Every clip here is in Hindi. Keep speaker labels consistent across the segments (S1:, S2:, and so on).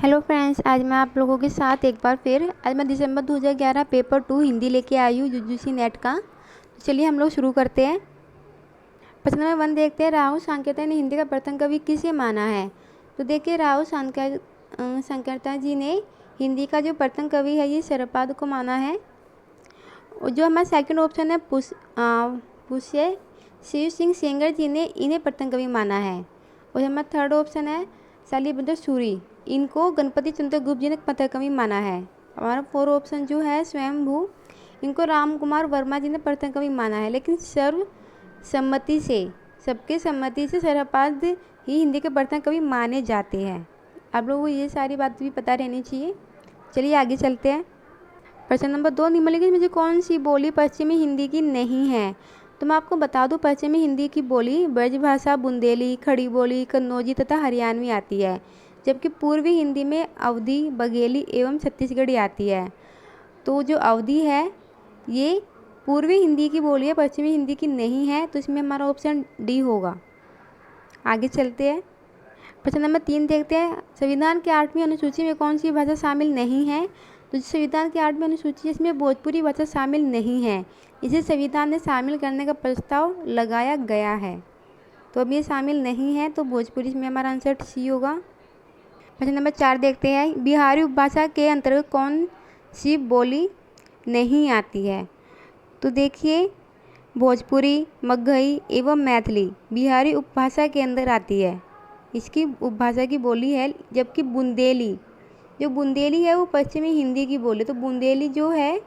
S1: हेलो फ्रेंड्स, आज मैं आप लोगों के साथ एक बार फिर आज मैं दिसंबर 2011 पेपर 2 हिंदी लेके आई हूँ यूजीसी नेट का। तो चलिए हम लोग शुरू करते हैं। प्रश्न नंबर 1 देखते हैं, राहुल सांकेतिक ने हिंदी का प्रथम कवि किसे माना है। तो देखिए, राहुल सांकेतिक जी ने हिंदी का जो प्रथम कवि है ये शरद को माना है। और जो हमारा सेकंड ऑप्शन है पुष्य शिव सिंह सेंगर जी ने इन्हें प्रथम कवि माना है। और हमारा थर्ड ऑप्शन है शालिभद्र सूरी, इनको गणपति चंद्र गुप्त जी ने प्रथम कवि माना है। हमारा फोर्थ ऑप्शन जो है स्वयंभू, इनको राम कुमार वर्मा जी ने प्रथम कवि माना है। लेकिन सबके सम्मति से शरद ही हिंदी के प्रथम कवि माने जाते हैं। आप लोगों को ये सारी बात भी पता रहनी चाहिए। चलिए आगे चलते हैं। प्रश्न नंबर 2, निम्नलिखित में से कौन सी बोली पश्चिमी हिंदी की नहीं है। तो मैं आपको बता दूं, पश्चिमी हिंदी की बोली ब्रजभाषा, बुंदेली, खड़ी बोली, कन्नौजी तथा हरियाणवी आती है, जबकि पूर्वी हिंदी में अवधी, बघेली एवं छत्तीसगढ़ी आती है। तो जो अवधी है ये पूर्वी हिंदी की बोली है, पश्चिमी हिंदी की नहीं है, तो इसमें हमारा ऑप्शन डी होगा। आगे चलते हैं। प्रश्न नंबर 3 देखते हैं, संविधान की 8वीं अनुसूची में कौन सी भाषा शामिल नहीं है। तो संविधान की 8वीं अनुसूची इसमें भोजपुरी भाषा शामिल नहीं है, इसे संविधान ने शामिल करने का प्रस्ताव लगाया गया है। तो अब ये शामिल नहीं है, तो भोजपुरी इसमें हमारा आंसर सी होगा। प्रश्न नंबर 4 देखते हैं, बिहारी उपभाषा के अंतर्गत कौन सी बोली नहीं आती है। तो देखिए, भोजपुरी, मगही एवं मैथिली बिहारी उपभाषा के अंदर आती है, इसकी उपभाषा की बोली है। जबकि बुंदेली है वो पश्चिमी हिंदी की बोली, तो बुंदेली जो है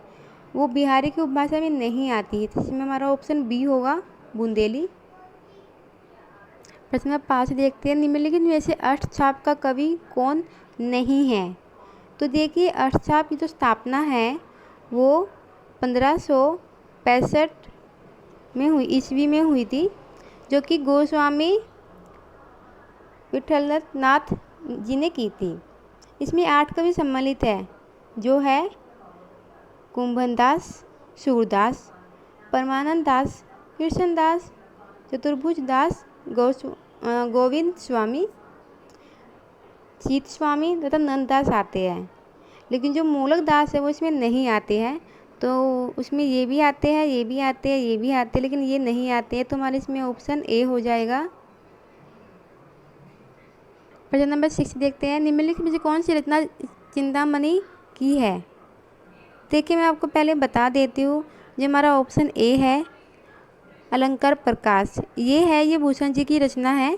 S1: वो बिहारी की उपभाषा में नहीं आती है, तो इसमें हमारा ऑप्शन बी होगा, बुंदेली। प्रश्न नंबर 5 देखते हैं, निम्नलिखित में से अष्टछाप का कवि कौन नहीं है। तो देखिए, अष्टछाप की जो स्थापना है वो 1565 में हुई, ईस्वी में हुई थी, जो कि गोस्वामी विठलनाथ जी ने की थी। इसमें 8 कवि सम्मिलित है, जो है कुंभनदास, सूरदास, परमानंद दास, कृष्णदास, चतुर्भुज दास, गोविंद स्वामी, सीत स्वामी तथा नंददास आते हैं। लेकिन जो मूलक दास है वो इसमें नहीं आते हैं, तो उसमें ये भी आते हैं, ये भी आते हैं, ये भी आते हैं, लेकिन ये नहीं आते हैं, तो हमारे इसमें ऑप्शन ए हो जाएगा। प्रश्न नंबर 6 देखते हैं, निम्नलिखित में से कौन सी रचना चिंतामणि की है। देखिए, मैं आपको पहले बता देती हूँ, जो हमारा ऑप्शन ए है अलंकार प्रकाश, ये भूषण जी की रचना है।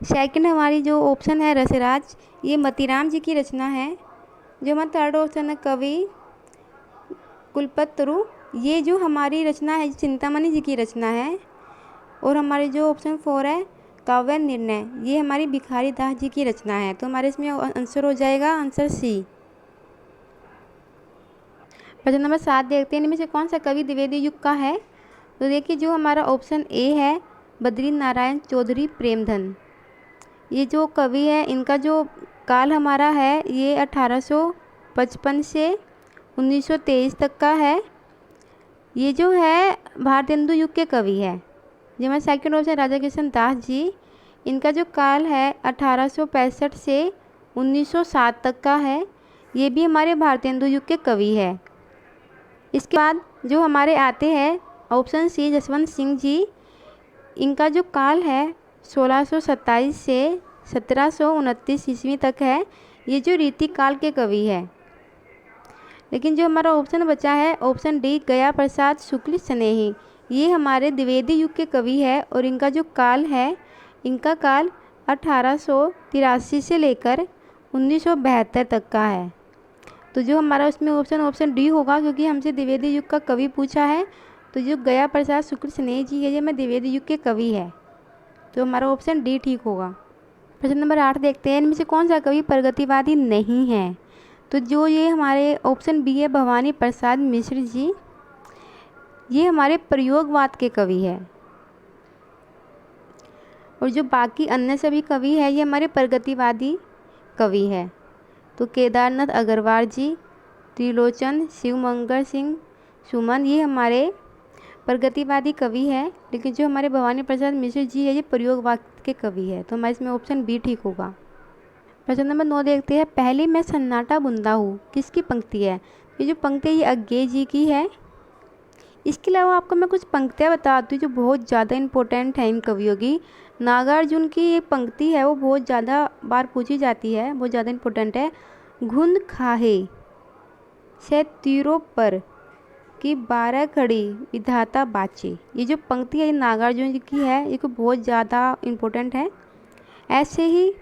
S1: सेकंड हमारी जो ऑप्शन है रसराज, ये मतीराम जी की रचना है। जो हमारा थर्ड ऑप्शन है कवि कुलपतरु, ये जो हमारी रचना है चिंतामणि जी की रचना है। और हमारे जो ऑप्शन 4 है काव्य निर्णय, ये हमारी भिखारी दास जी की रचना है, तो हमारे इसमें आंसर हो जाएगा आंसर सी। प्रश्न नंबर 7 देखते हैं, इनमें से कौन सा कवि द्विवेदी युग का है। तो देखिए, जो हमारा ऑप्शन ए है बद्री नारायण चौधरी प्रेमधन, ये जो कवि है इनका जो काल हमारा है ये 1855 से 1923 तक का है। ये जो है भारतेंदु युग के कवि है। जो हमारा सेकंड ऑप्शन राजा किशन दास जी, इनका जो काल है 1865 से 1907 तक का है, ये भी हमारे भारतेंदु युग के कवि है। इसके बाद जो हमारे आते हैं ऑप्शन सी जसवंत सिंह जी, इनका जो काल है 1627 से 1729 ईस्वी तक है, ये जो रीति काल के कवि है। लेकिन जो हमारा ऑप्शन बचा है ऑप्शन डी गया प्रसाद शुक्ल स्नेही, ये हमारे द्विवेदी युग के कवि है, और इनका जो काल है इनका काल 1883 से लेकर 1972 तक का है। तो जो हमारा उसमें ऑप्शन डी होगा, क्योंकि हमसे द्विवेदी युग का कवि पूछा है, तो जो गया प्रसाद शुक्ल स्नेही जी है ये हमारे द्विवेदी युग के कवि है, तो हमारा ऑप्शन डी ठीक होगा। प्रश्न नंबर 8 देखते हैं, इनमें से कौन सा कवि प्रगतिवादी नहीं है। तो जो ये हमारे ऑप्शन बी है भवानी प्रसाद मिश्र जी, ये हमारे प्रयोगवाद के कवि है। और जो बाकी अन्य सभी कवि है ये हमारे प्रगतिवादी कवि है। तो केदारनाथ अग्रवाल जी, त्रिलोचन शिवमंगल सिंह सुमन, ये हमारे प्रगतिवादी कवि है। लेकिन जो हमारे भवानी प्रसाद मिश्र जी है ये प्रयोगवाद के कवि है, तो हमारे इसमें ऑप्शन बी ठीक होगा। प्रश्न नंबर 9 देखते हैं, पहले मैं सन्नाटा बुनता हूँ, किसकी पंक्ति है? ये जो पंक्ति है ये अज्ञे जी की है। इसके अलावा आपको मैं कुछ पंक्तियाँ बताती हूँ जो बहुत ज़्यादा इम्पोर्टेंट है इन कवियों की। नागार्जुन की एक पंक्ति है वो बहुत ज़्यादा बार पूछी जाती है, बहुत ज़्यादा इम्पोर्टेंट है। घुन खाहे से तीरों पर कि 12 खड़ी विधाता बाचे। ये जो पंक्ति है ये नागार्जुन जी की है, ये को बहुत ज़्यादा इम्पोर्टेंट है। ऐसे ही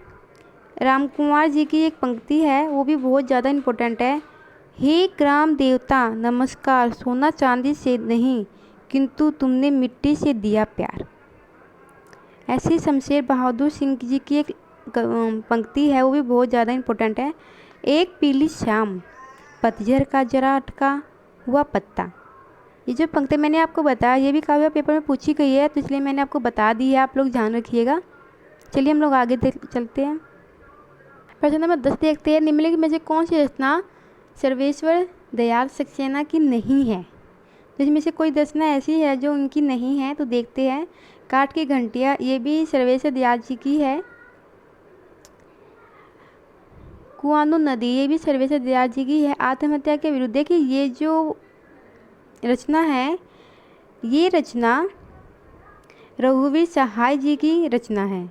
S1: राम कुमार जी की एक पंक्ति है वो भी बहुत ज़्यादा इम्पोर्टेंट है। हे ग्राम देवता नमस्कार, सोना चांदी से नहीं किंतु तुमने मिट्टी से दिया प्यार। ऐसे शमशेर बहादुर सिंह जी की एक पंक्ति है वो भी बहुत ज़्यादा इम्पोर्टेंट है। एक पीली शाम पतझड़ का जरा अटका हुआ पत्ता। ये जो पंक्ति मैंने आपको बताया ये भी काव्य पेपर में पूछी गई है, तो इसलिए मैंने आपको बता दी है, आप लोग ध्यान रखिएगा। चलिए हम लोग आगे चलते हैं। प्रश्न नंबर 10 देखते हैं, निम्नलिखित में से कौन सी रचना सर्वेश्वर दयाल सक्सेना की नहीं है? तो इसमें से कोई रचना ऐसी है जो उनकी नहीं है, तो देखते हैं। काठ की घंटियाँ, ये भी सर्वेश्वर दयाल जी की है। कुआनो नदी, ये भी सर्वेश्वर दयाल जी की है। आत्महत्या के विरुद्ध, देखिए ये जो रचना है ये रचना रघुवीर सहाय जी की रचना है।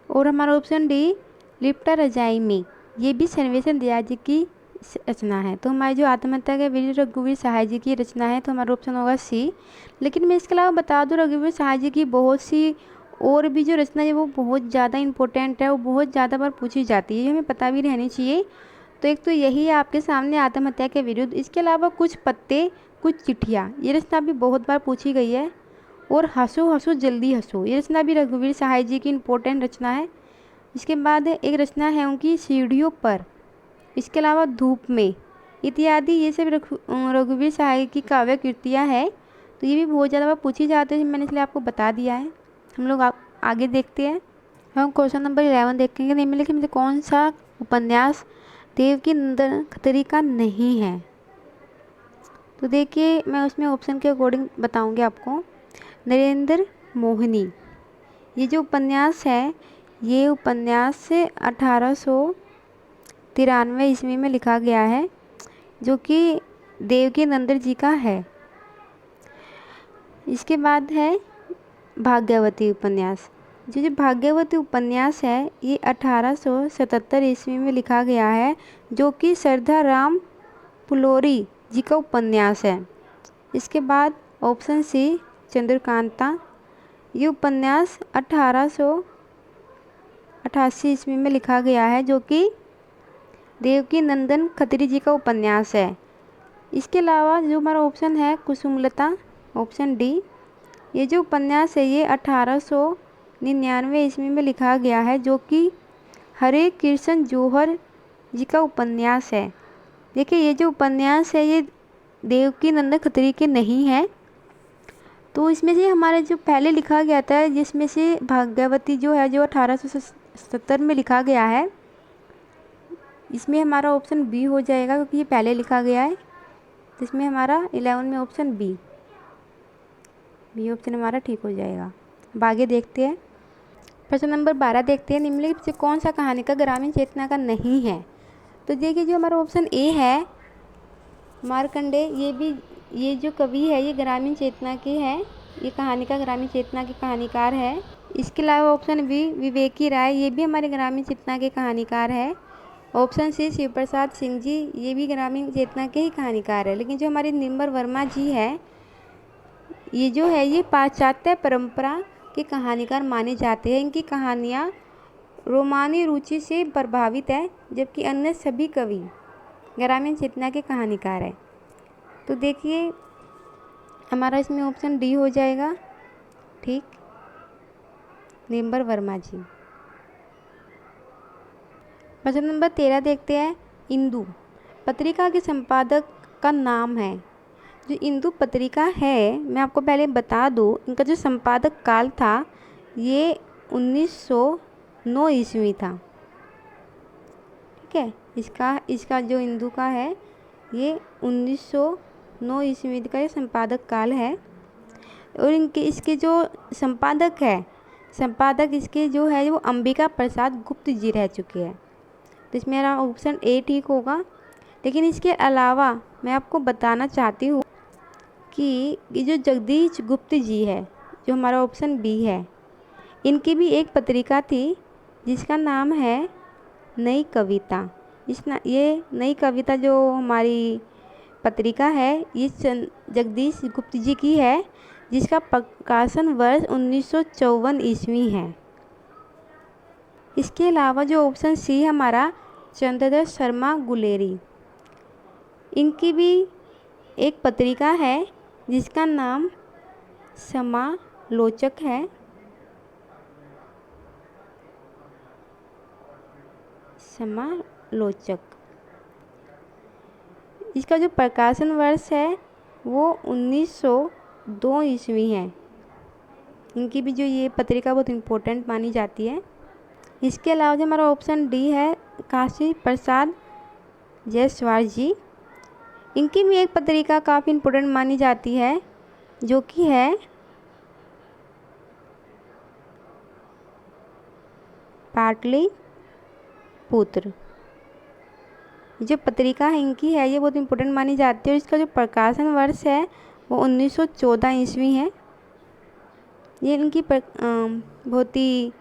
S1: और हमारा ऑप्शन डी लिपटा रजाई में, ये भी सर्वेश्वर दयाल जी की रचना है। तो हमारी जो आत्महत्या के वीर रघुवीर सहाय जी की रचना है, तो हमारा ऑप्शन होगा सी। लेकिन मैं इसके अलावा बता दूं रघुवीर सहाय जी की बहुत सी और भी जो रचना है वो बहुत ज़्यादा इंपॉर्टेंट है, वो बहुत ज़्यादा बार पूछी जाती है, हमें पता भी रहनी चाहिए। तो एक तो यही है आपके सामने आत्महत्या के विरुद्ध। इसके अलावा कुछ पत्ते कुछ चिट्ठियाँ, ये रचना भी बहुत बार पूछी गई है। और हंसो हंसो जल्दी हंसो, ये रचना भी रघुवीर सहाय जी की इम्पोर्टेंट रचना है। इसके बाद एक रचना है उनकी सीढ़ियों पर, इसके अलावा धूप में इत्यादि, ये सब रघुवीर सहाय की काव्य कृतियाँ हैं। तो ये भी बहुत ज़्यादा पूछी जाती है, मैंने इसलिए आपको बता दिया है। हम लोग आगे देखते हैं। हम क्वेश्चन नंबर 11 देखेंगे, निम्नलिखित में से कौन सा उपन्यास देवकी नंदन खत्री का नहीं है? तो देखिए मैं उसमें ऑप्शन के अकॉर्डिंग बताऊंगी आपको। नरेंद्र मोहिनी, ये जो उपन्यास है ये उपन्यास 1893 ईस्वी में लिखा गया है, जो कि देवकी नंदन जी का है। इसके बाद है भाग्यवती उपन्यास। जो भाग्यवती उपन्यास है ये 1877 ईस्वी में लिखा गया है, जो कि श्रद्धा राम फुलोरी जी का उपन्यास है। इसके बाद ऑप्शन सी चंद्रकांता, ये उपन्यास 1888 ईस्वी में लिखा गया है, जो कि देवकी नंदन खत्री जी का उपन्यास है। इसके अलावा जो हमारा ऑप्शन है कुसुमलता, ऑप्शन डी, ये जो उपन्यास है ये 1899 ईस्वी में लिखा गया है, जो कि हरे कृष्ण जौहर जी का उपन्यास है। देखिए ये जो उपन्यास है ये देवकी नंदन खत्री के नहीं है। तो इसमें से हमारे जो पहले लिखा गया था, जिसमें से भाग्यवती जो है जो 1870 में लिखा गया है, इसमें हमारा ऑप्शन बी हो जाएगा, क्योंकि ये पहले लिखा गया है। तो इसमें हमारा 11 में ऑप्शन बी ऑप्शन हमारा ठीक हो जाएगा। अब आगे देखते हैं। प्रश्न नंबर 12 देखते हैं, निम्नलिखित से कौन सा कहानी का ग्रामीण चेतना का नहीं है? तो देखिए जो हमारा ऑप्शन ए है मार्कंडे, ये जो कवि है ये ग्रामीण चेतना के है, ये कहानी का ग्रामीण चेतना के कहानीकार है। इसके अलावा ऑप्शन बी विवेकी राय, ये भी हमारे ग्रामीण चेतना के कहानीकार है। ऑप्शन सी शिव प्रसाद सिंह जी, ये भी ग्रामीण चेतना के ही कहानीकार है। लेकिन जो हमारे निर्मल वर्मा जी है ये जो है ये पाश्चात्य परंपरा के कहानीकार माने जाते हैं। इनकी कहानियाँ रोमानी रुचि से प्रभावित है, जबकि अन्य सभी कवि ग्रामीण चेतना के कहानीकार है। तो देखिए हमारा इसमें ऑप्शन डी हो जाएगा, ठीक, निर्मल वर्मा जी। प्रश्न नंबर 13 देखते हैं, इंदु पत्रिका के संपादक का नाम है। जो इंदु पत्रिका है, मैं आपको पहले बता दूँ, इनका जो संपादक काल था ये 1909 ईस्वी था, ठीक है। इसका जो इंदु का है ये 1909 ईस्वी का ये संपादक काल है। और इसके जो संपादक है संपादक इसके जो है वो अंबिका प्रसाद गुप्त जी रह चुके हैं। तो इसमें मेरा ऑप्शन ए ठीक होगा। लेकिन इसके अलावा मैं आपको बताना चाहती हूँ कि ये जो जगदीश गुप्त जी है, जो हमारा ऑप्शन बी है, इनकी भी एक पत्रिका थी जिसका नाम है नई कविता। ये नई कविता जो हमारी पत्रिका है ये जगदीश गुप्त जी की है, जिसका प्रकाशन वर्ष 1954 ईस्वी है। इसके अलावा जो ऑप्शन सी हमारा चंद्रधर शर्मा गुलेरी, इनकी भी एक पत्रिका है जिसका नाम समालोचक है। समालोचक, इसका जो प्रकाशन वर्ष है वो 1902 ईस्वी है। इनकी भी जो ये पत्रिका बहुत इम्पोर्टेंट मानी जाती है। इसके अलावा जो हमारा ऑप्शन डी है काशी प्रसाद जायसवाल जी, इनकी भी एक पत्रिका काफ़ी इम्पोर्टेंट मानी जाती है जो कि है पाटलिपुत्र। जो पत्रिका है इनकी है ये बहुत इम्पोर्टेंट मानी जाती है और इसका जो प्रकाशन वर्ष है वो 1914 ईस्वी है। ये इनकी बहुत ही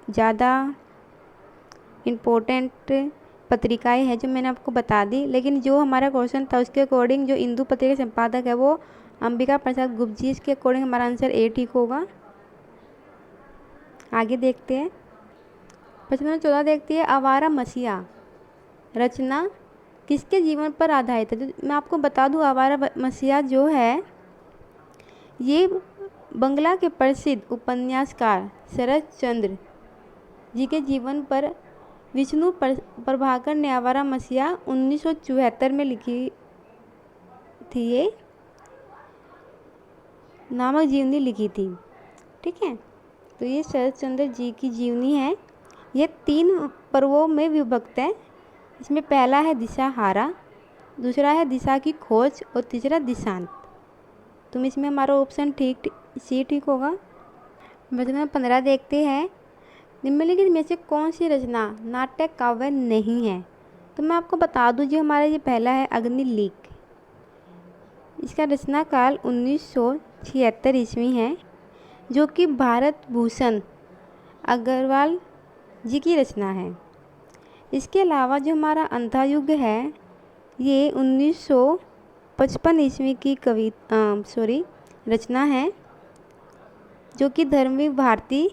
S1: ज़्यादा इम्पोर्टेंट पत्रिकाएं हैं जो मैंने आपको बता दी। लेकिन जो हमारा क्वेश्चन था उसके अकॉर्डिंग जो इंदु पत्रिका संपादक है वो अंबिका प्रसाद गुप्त जी, इसके अकॉर्डिंग हमारा आंसर ए ठीक होगा। आगे देखते हैं। प्रश्न नंबर 14 देखते हैं, आवारा मसीहा रचना किसके जीवन पर आधारित है। तो मैं आपको बता दूं आवारा मसीहा जो है ये बंगला के प्रसिद्ध उपन्यासकार शरद चंद्र जी के जीवन पर विष्णु प्रभाकर ने आवारा मसीहा 1974 में लिखी थी, ये नामक जीवनी लिखी थी। ठीक है, तो ये शरद चंद्र जी की जीवनी है। ये 3 पर्वों में विभक्त है। इसमें पहला है दिशाहारा, दूसरा है दिशा की खोज और तीसरा दिशांत। तो इसमें हमारा ऑप्शन सी ठीक होगा। प्रश्न 15 देखते हैं, निम्नलिखित में से कौन सी रचना नाट्य काव्य नहीं है। तो मैं आपको बता दूं जो हमारा ये पहला है अग्निलिख, इसका रचना काल 1976 ईस्वी है, जो कि भारत भूषण अग्रवाल जी की रचना है। इसके अलावा जो हमारा अंधा युग है ये 1955 ईस्वी की रचना है, जो कि धर्मवीर भारती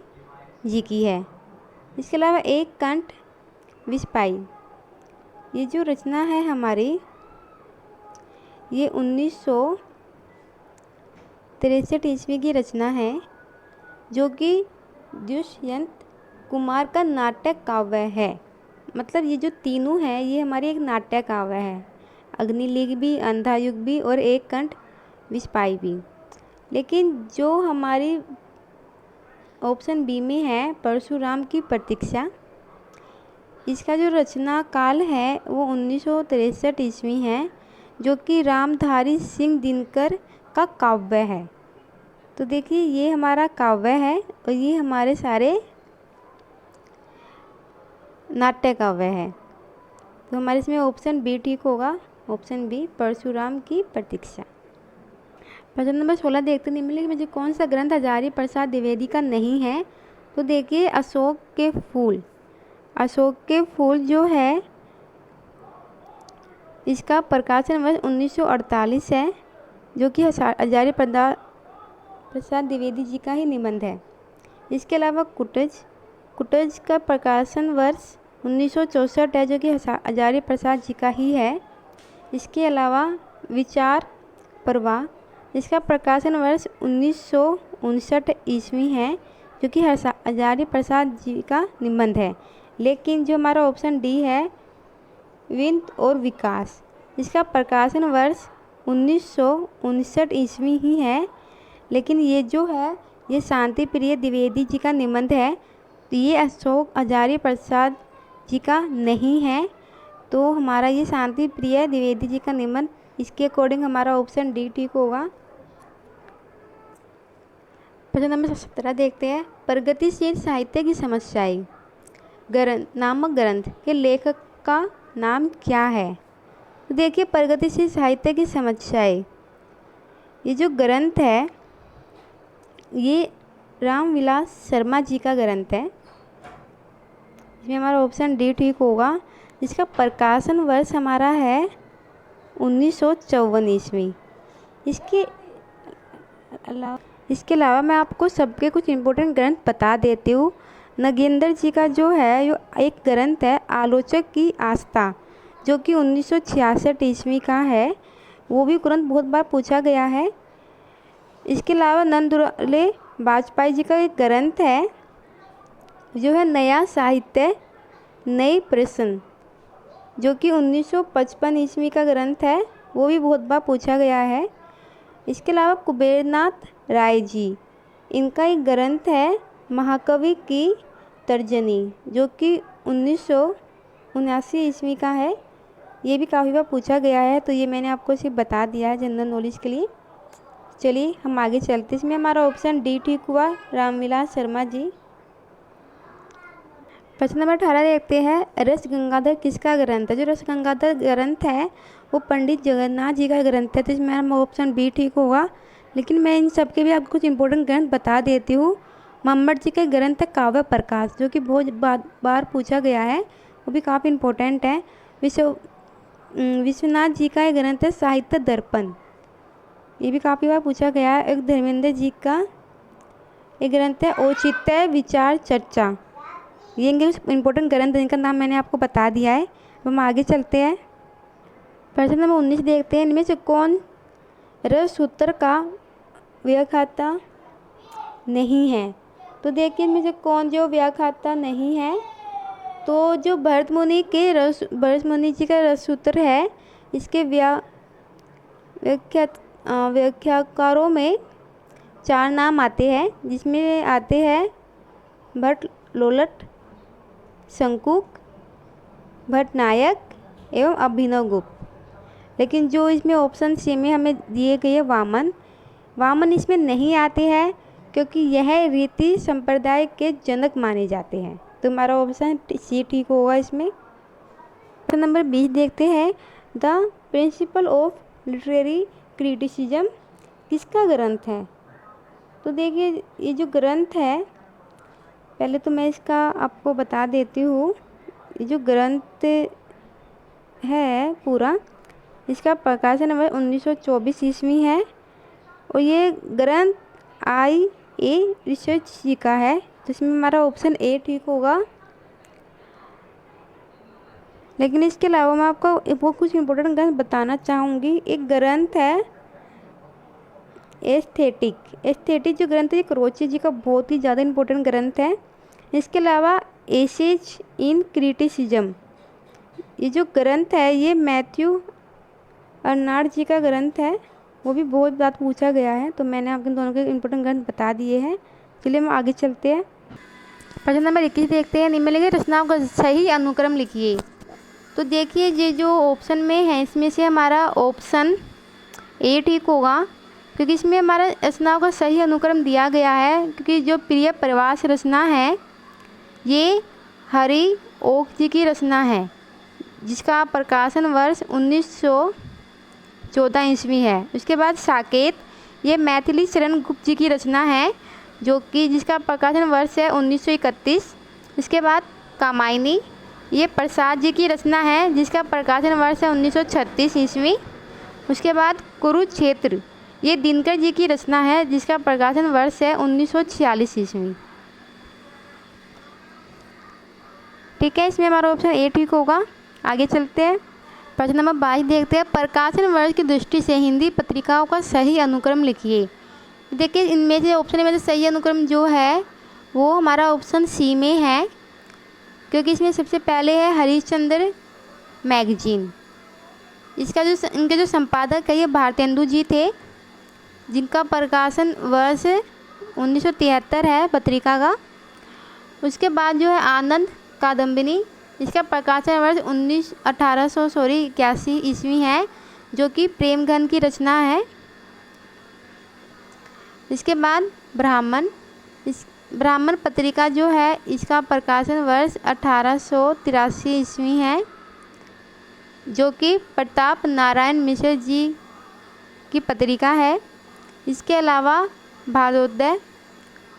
S1: जी की है। इसके अलावा एक कंठ विस्पाई, ये जो रचना है हमारी ये 1963 ईस्वी की रचना है, जो कि दुष्यंत कुमार का नाट्य काव्य है। मतलब ये जो तीनों है ये हमारी एक नाट्य काव्य है, अग्निलिख भी, अंधा युग भी और एक कंठ विस्पाई भी। लेकिन जो हमारी ऑप्शन बी में है परशुराम की प्रतीक्षा, इसका जो रचना काल है वो 1963 ईस्वी है, जो कि रामधारी सिंह दिनकर का काव्य है। तो देखिए ये हमारा काव्य है और ये हमारे सारे नाट्य काव्य है। तो हमारे इसमें ऑप्शन बी ठीक होगा, ऑप्शन बी परशुराम की प्रतीक्षा। प्रश्न नंबर 16 देखते हैं, निम्नलिखित में से कौन सा ग्रंथ हजारी प्रसाद द्विवेदी का नहीं है। तो देखिए अशोक के फूल, अशोक के फूल जो है इसका प्रकाशन वर्ष 1948 है, जो कि हजारी प्रसाद द्विवेदी जी का ही निबंध है। इसके अलावा कुटज का प्रकाशन वर्ष 1964 है, जो कि हजारी प्रसाद जी का ही है। इसके अलावा विचार प्रवाह, इसका प्रकाशन वर्ष 1959 ईस्वी है, जो कि हजारी प्रसाद जी का निबंध है। लेकिन जो हमारा ऑप्शन डी है विंत और विकास, इसका प्रकाशन वर्ष 1959 ईस्वी ही है। लेकिन ये जो है ये शांति प्रिय द्विवेदी जी का निबंध है, तो ये अशोक हजारी प्रसाद जी का नहीं है। तो हमारा ये शांति प्रिय द्विवेदी जी का निबंध, इसके अकॉर्डिंग हमारा ऑप्शन डी ठीक होगा। प्रश्न नंबर 17 देखते हैं। प्रगतिशील साहित्य की समस्याएं ग्रंथ नामक ग्रंथ के लेखक का नाम क्या है? तो देखिए, प्रगतिशील साहित्य की समस्याएं, ये जो ग्रंथ है ये रामविलास शर्मा जी का ग्रंथ है। इसमें हमारा ऑप्शन डी ठीक होगा। इसका प्रकाशन वर्ष हमारा है 1954 ईस्वी। इसके अलावा मैं आपको सबके कुछ इम्पोर्टेंट ग्रंथ बता देती हूँ। नगेंद्र जी का जो है यो एक ग्रंथ है आलोचक की आस्था, जो कि 1966 ईस्वी का है। वो भी ग्रंथ बहुत बार पूछा गया है। इसके अलावा नंदुलाल वाजपेयी जी का एक ग्रंथ है जो है नया साहित्य नए प्रश्न, जो कि 1955 ईस्वी का ग्रंथ है। वो भी बहुत बार पूछा गया है। इसके अलावा कुबेरनाथ राय जी, इनका एक ग्रंथ है महाकवि की तर्जनी, जो कि 1979 ईस्वी का है। ये भी काफ़ी बार पूछा गया है, तो ये मैंने आपको सिर्फ बता दिया है जनरल नॉलेज के लिए। चलिए हम आगे चलते। इसमें हमारा ऑप्शन डी ठीक हुआ, रामविलास शर्मा जी। प्रश्न नंबर 18 देखते हैं। रस गंगाधर किसका ग्रंथ है? जो रस गंगाधर ग्रंथ है वो पंडित जगन्नाथ जी का ग्रंथ है। तो इसमें हमारा ऑप्शन बी ठीक होगा। लेकिन मैं इन सब के भी आपको कुछ इंपॉर्टेंट ग्रंथ बता देती हूँ। मम्मट जी का ग्रंथ है काव्य प्रकाश, जो कि बहुत बार पूछा गया है, वो भी काफ़ी इम्पोर्टेंट है। विश्वनाथ जी का एक ग्रंथ है साहित्य दर्पण, ये भी काफ़ी बार पूछा गया है। एक धर्मेंद्र जी का एक ग्रंथ है औचित्य विचार चर्चा। ये इम्पोर्टेंट ग्रंथ जिनका नाम मैंने आपको बता दिया है। अब हम आगे चलते हैं। प्रश्न नंबर 19 देखते हैं। इनमें से कौन रससूत्र का व्याख्याता नहीं है? तो देखिए, इनमें से कौन जो व्याख्याता नहीं है, तो जो भरत मुनि जी का रससूत्र है, इसके व्याख्याकारों में 4 नाम आते हैं, जिसमें आते हैं भट्ट लोलट, शंकुक, भट्टनायक एवं अभिनवगुप्त। लेकिन जो इसमें ऑप्शन सी में हमें दिए गए वामन इसमें नहीं आते हैं, क्योंकि यह रीति संप्रदाय के जनक माने जाते हैं। तो हमारा ऑप्शन सी ठीक होगा इसमें। प्रश्न नंबर 20 देखते हैं। The principle of literary criticism किसका ग्रंथ है? तो देखिए, ये जो ग्रंथ है, पहले तो मैं इसका आपको बता देती हूँ। ये जो ग्रंथ है पूरा, इसका प्रकाशन वर्ष 1924 ईस्वी है, और ये ग्रंथ IA रिसर्च जी का है। तो इसमें हमारा ऑप्शन ए ठीक होगा। लेकिन इसके अलावा मैं आपको वो कुछ इम्पोर्टेंट ग्रंथ बताना चाहूँगी। एक ग्रंथ है एस्थेटिक जो ग्रंथ है, क्रोचे जी का बहुत ही ज़्यादा इम्पोर्टेंट ग्रंथ है। इसके अलावा एसेज इन क्रिटिसिज्म, ये जो ग्रंथ है ये मैथ्यू अर्नाल्ड जी का ग्रंथ है। वो भी बहुत बार पूछा गया है, तो मैंने आपके दोनों के इम्पोर्टेंट ग्रंथ बता दिए हैं। चलिए हम आगे चलते हैं। प्रश्न नंबर 21 देखते हैं। निम्नलिखित रचनाओं का सही अनुक्रम लिखिए। तो देखिए, ये जो ऑप्शन में है, इसमें से हमारा ऑप्शन ए ठीक होगा, क्योंकि इसमें हमारा रचनाओं का सही अनुक्रम दिया गया है। क्योंकि जो प्रिय प्रवास रचना है ये हरि ओक जी की रचना है, जिसका प्रकाशन वर्ष 1914 ईस्वी है। उसके बाद साकेत, ये मैथिली शरण गुप्त जी की रचना है, जो कि जिसका प्रकाशन वर्ष है 1931। इसके बाद कामायनी, ये प्रसाद जी की रचना है, जिसका प्रकाशन वर्ष है 1936 ईस्वी। उसके बाद कुरुक्षेत्र, ये दिनकर जी की रचना है, जिसका प्रकाशन वर्ष है 1946 ईस्वी। ठीक है, इसमें हमारा ऑप्शन ए ठीक होगा। आगे चलते हैं। प्रश्न नंबर 22 देखते हैं। प्रकाशन वर्ष की दृष्टि से हिंदी पत्रिकाओं का सही अनुक्रम लिखिए। देखिए, इनमें से ऑप्शन में से सही अनुक्रम जो है वो हमारा ऑप्शन सी में है, क्योंकि इसमें सबसे पहले है हरिश्चंद्र मैगजीन। इनके जो संपादक है ये भारतेंदु जी थे, जिनका प्रकाशन वर्ष 1973 है पत्रिका का। उसके बाद जो है आनंद कादम्बिनी, इसका प्रकाशन वर्ष 1881 ईस्वी है, जो कि प्रेमगन की रचना है। इसके बाद ब्राह्मण। इस ब्राह्मण पत्रिका जो है इसका प्रकाशन वर्ष 1883 ईस्वी है, जो कि प्रताप नारायण मिश्र जी की पत्रिका है। इसके अलावा भारतोदय,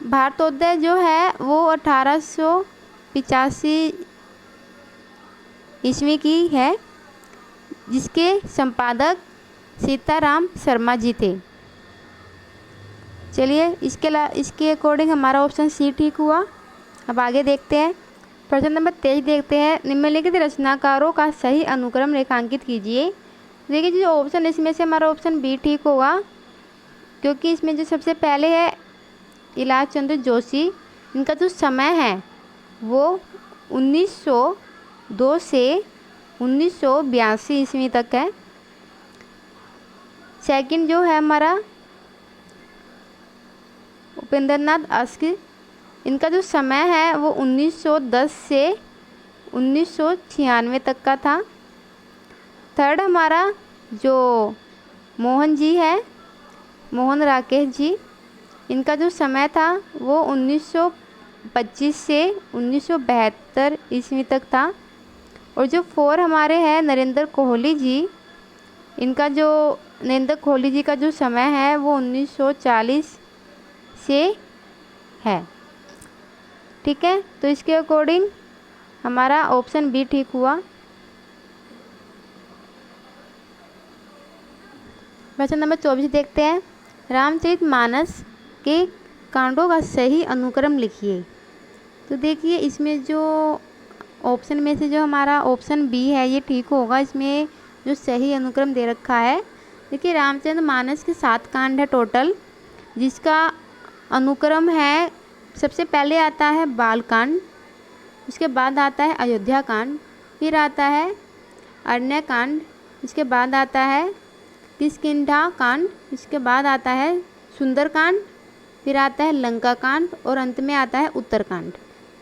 S1: भारतोदय जो है वो 1885 ईस्वी की है, जिसके संपादक सीताराम शर्मा जी थे। चलिए इसके अकॉर्डिंग हमारा ऑप्शन सी ठीक हुआ। अब आगे देखते हैं, प्रश्न नंबर 23 देखते हैं। निम्नलिखित रचनाकारों का सही अनुक्रम रेखांकित कीजिए। देखिए जो ऑप्शन इसमें से हमारा ऑप्शन बी ठीक होगा, क्योंकि इसमें जो सबसे पहले है इलाज चंद्र जोशी, इनका जो समय है वो 1902 से 1982 ईस्वी तक है। सेकंड जो है हमारा उपेंद्रनाथ अस्क, इनका जो समय है वो 1910 से 1996 तक का था। थर्ड हमारा जो मोहन जी है, मोहन राकेश जी, इनका जो समय था वो 1925 से 1972 ईस्वी तक था। और जो फोर हमारे हैं नरेंद्र कोहली जी, इनका जो नरेंद्र कोहली जी का जो समय है वो 1940 से है। ठीक है, तो इसके अकॉर्डिंग हमारा ऑप्शन बी ठीक हुआ। प्रश्न नंबर 24 देखते हैं। रामचरितमानस के कांडों का सही अनुक्रम लिखिए। तो देखिए इसमें जो ऑप्शन में से जो हमारा ऑप्शन बी है ये ठीक होगा। इसमें जो सही अनुक्रम दे रखा है, देखिए रामचरितमानस के 7 कांड है टोटल, जिसका अनुक्रम है सबसे पहले आता है बालकांड, उसके बाद आता है अयोध्या कांड, फिर आता है अरण्य कांड, इसके बाद आता है किष्किंधा कांड, इसके बाद आता है सुंदरकांड, फिर आता है लंका कांड और अंत में आता है उत्तरकांड।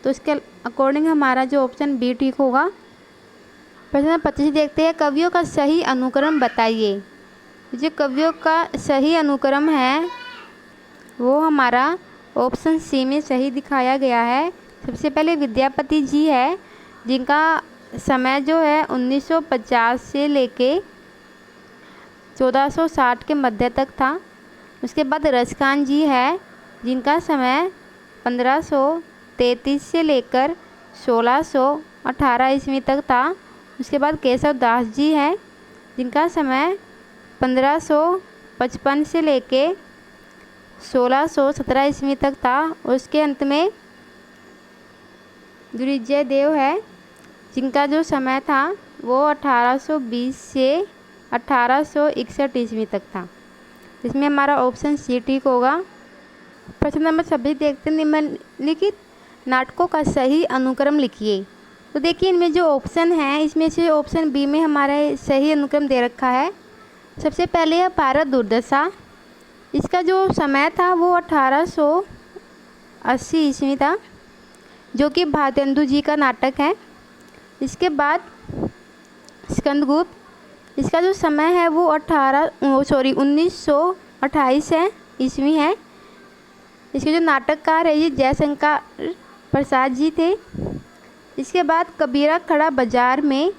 S1: तो इसके अकॉर्डिंग हमारा जो ऑप्शन बी ठीक होगा। प्रश्न नंबर 25 देखते हैं। कवियों का सही अनुक्रम बताइए। जो कवियों का सही अनुक्रम है वो हमारा ऑप्शन सी में सही दिखाया गया है। सबसे पहले विद्यापति जी है, जिनका समय जो है 1950 से लेके 1460 के मध्य तक था। उसके बाद रसखान जी है, जिनका समय 1533 से लेकर 1618 ईस्वी तक था। उसके बाद केशव दास जी है, जिनका समय 1555 से लेके 1617 ईस्वी तक था। उसके अंत में दुर्जय देव है, जिनका जो समय था वो 1820 से 1861 ईस्वी तक था। इसमें हमारा ऑप्शन सी ठीक होगा। प्रश्न नंबर 26 देखते हैं। निम्नलिखित नाटकों का सही अनुक्रम लिखिए। तो देखिए इनमें जो ऑप्शन है, इसमें से ऑप्शन बी में हमारा सही अनुक्रम दे रखा है। सबसे पहले है भारत दुर्दशा, इसका जो समय था वो 1880 ईस्वी था, जो कि भारतेंदु जी का नाटक है। इसके बाद स्कंदगुप्त, इसका जो समय है वो 1928 है ईस्वी है। इसके जो नाटककार है ये जयशंकर प्रसाद जी थे। इसके बाद कबीरा खड़ा बाजार में,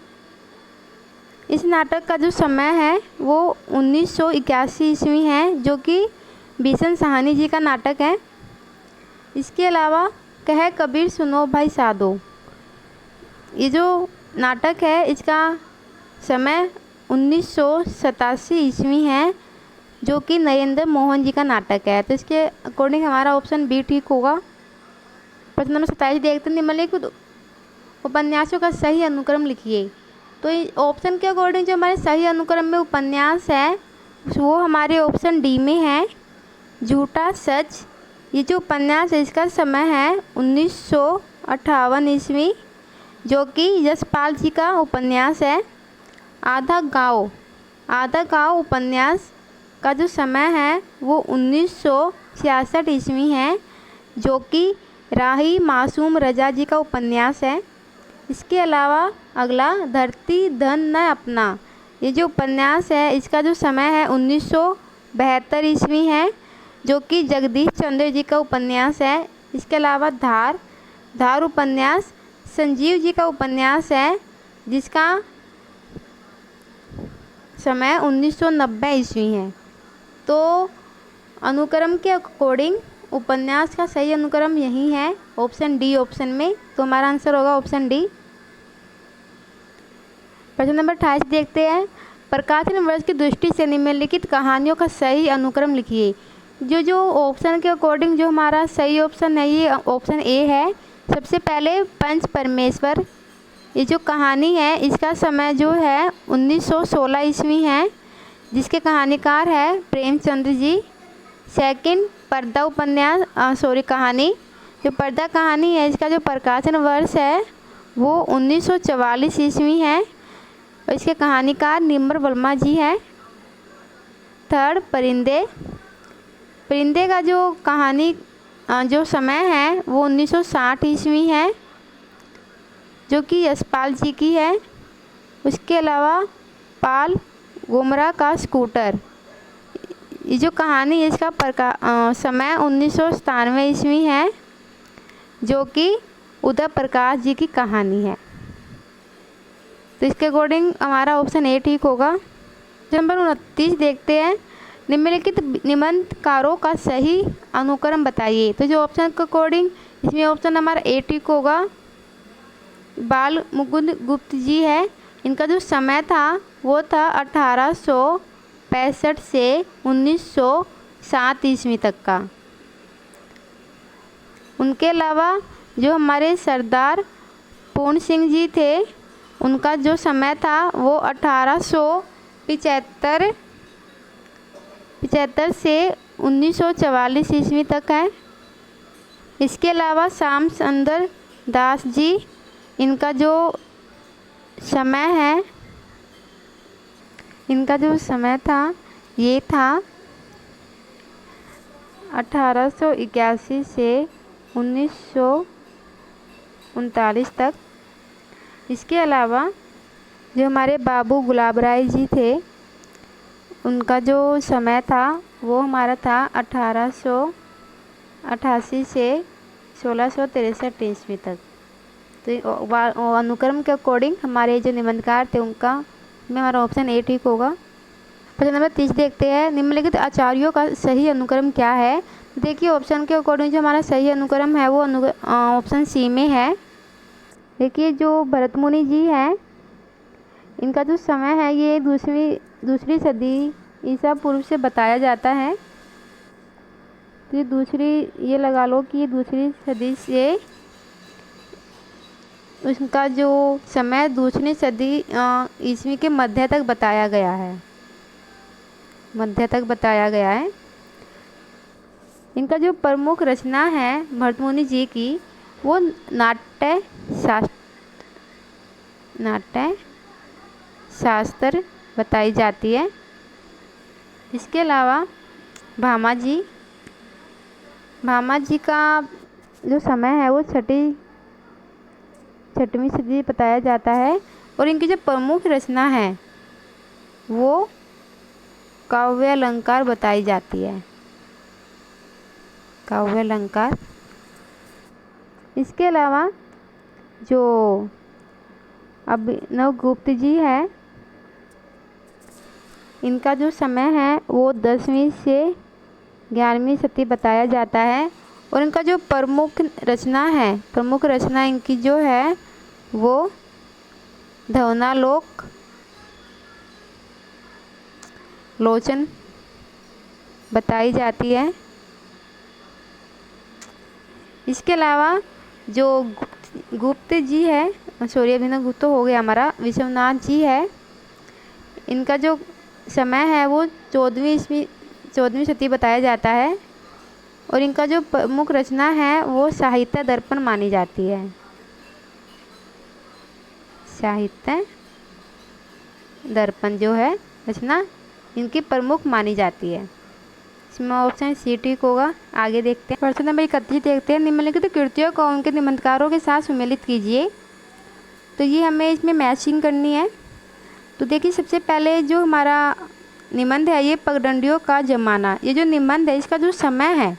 S1: इस नाटक का जो समय है वो 1981 ईस्वी है, जो कि भीषण साहनी जी का नाटक है। इसके अलावा कहे कबीर सुनो भाई साधो, ये जो नाटक है इसका समय 1987 ईस्वी है, जो कि नरेंद्र मोहन जी का नाटक है। तो इसके अकॉर्डिंग हमारा ऑप्शन बी ठीक होगा। प्रश्न नंबर 27 देखते हैं। निम्नलिखित उपन्यासों का सही अनुक्रम लिखिए। तो ऑप्शन के अकॉर्डिंग जो हमारे सही अनुक्रम में उपन्यास है वो हमारे ऑप्शन डी में है, झूठा सच। ये जो उपन्यास है इसका समय है 1958 ईस्वी, जो कि यशपाल जी का उपन्यास है। आधा गाँव उपन्यास का जो समय है वो 1966 ईस्वी है, जो कि राही मासूम रजा जी का उपन्यास है। इसके अलावा अगला धरती धन न अपना, ये जो उपन्यास है इसका जो समय है 1972 ईस्वी है, जो कि जगदीश चंद्र जी का उपन्यास है। इसके अलावा धार उपन्यास संजीव जी का उपन्यास है, जिसका समय 1990 ईस्वी है। तो अनुक्रम के अकॉर्डिंग उपन्यास का सही अनुक्रम यही है, ऑप्शन डी ऑप्शन में। तो हमारा आंसर होगा ऑप्शन डी। प्रश्न नंबर 28 देखते हैं। प्रकाशन वर्ष की दृष्टि से निम्नलिखित कहानियों का सही अनुक्रम लिखिए। जो ऑप्शन के अकॉर्डिंग जो हमारा सही ऑप्शन है, ये ऑप्शन ए है। सबसे पहले पंच परमेश्वर, ये जो कहानी है इसका समय जो है 1916 ईस्वी है, जिसके कहानीकार है प्रेमचंद्र जी। सेकंड पर्दा उपन्यास कहानी, जो पर्दा कहानी है इसका जो प्रकाशन वर्ष है वो 1944 ईस्वी है और इसके कहानीकार निर्मल वर्मा जी हैं। थर्ड परिंदे का जो कहानी जो समय है वो 1960 ईस्वी है, जो कि यशपाल जी की है। उसके अलावा पाल गोमरा का स्कूटर, ये जो कहानी है इसका समय 1997 ईस्वी है, जो कि उदय प्रकाश जी की कहानी है। तो इसके अकॉर्डिंग हमारा ऑप्शन ए ठीक होगा। नंबर 29 देखते हैं। निम्नलिखित निबंधकारों का सही अनुक्रम बताइए। तो जो ऑप्शन के अकॉर्डिंग इसमें ऑप्शन हमारा ए ठीक होगा। बाल मुकुंद गुप्त जी है, इनका जो समय था वो था 1865 से 1907 ईस्वी तक का। उनके अलावा जो हमारे सरदार पूर्ण सिंह जी थे, उनका जो समय था वो 1875 से 1944 ईस्वी तक है। इसके अलावा श्याम सुंदर दास जी, इनका जो समय था ये था 1881 से 1939 तक। इसके अलावा जो हमारे बाबू गुलाब राय जी थे, उनका जो समय था वो हमारा था 1888 से 1663 ईस्वी तक। तो अनुक्रम के अकॉर्डिंग हमारे जो निबंधकार थे उनका में हमारा ऑप्शन ए ठीक होगा। प्रश्न नंबर 30 देखते हैं। निम्नलिखित आचार्यों का सही अनुक्रम क्या है। देखिए ऑप्शन के अकॉर्डिंग जो हमारा सही अनुक्रम है वो ऑप्शन सी में है। देखिए जो भरत मुनि जी हैं, इनका जो समय है ये दूसरी सदी ईसा पूर्व से बताया जाता है। तो ये लगा लो कि ये दूसरी सदी से, उसका जो समय दूसरी सदी ईस्वी के मध्य तक बताया गया है। इनका जो प्रमुख रचना है भरत मुनि जी की वो नाट्य शास्त्र बताई जाती है। इसके अलावा भामा जी का जो समय है वो छठवीं सदी बताया जाता है और इनकी जो प्रमुख रचना है वो काव्य अलंकार बताई जाती है। काव्य अलंकार। इसके अलावा जो अभिनव गुप्त जी है, इनका जो समय है वो 10वीं से 11वीं सदी बताया जाता है और इनका जो प्रमुख रचना इनकी जो है वो धवनालोक लोचन बताई जाती है। इसके अलावा जो गुप्त जी है, अभिनव गुप्त हो गया हमारा, विश्वनाथ जी है, इनका जो समय है वो 14वीं सदी बताया जाता है और इनका जो प्रमुख रचना है वो साहित्य दर्पण मानी जाती है। साहित्य दर्पण जो है रचना इनकी प्रमुख मानी जाती है। इसमें ऑप्शन सी ठीक होगा। आगे देखते हैं। प्रश्न नंबर 31 देखते हैं। निम्नलिखित कृतियों को उनके निबंधकारों के साथ सुमेलित कीजिए। तो ये हमें इसमें मैचिंग करनी है। तो देखिए सबसे पहले जो हमारा निबंध है ये पगडंडियों का जमाना। ये जो निबंध है इसका जो समय है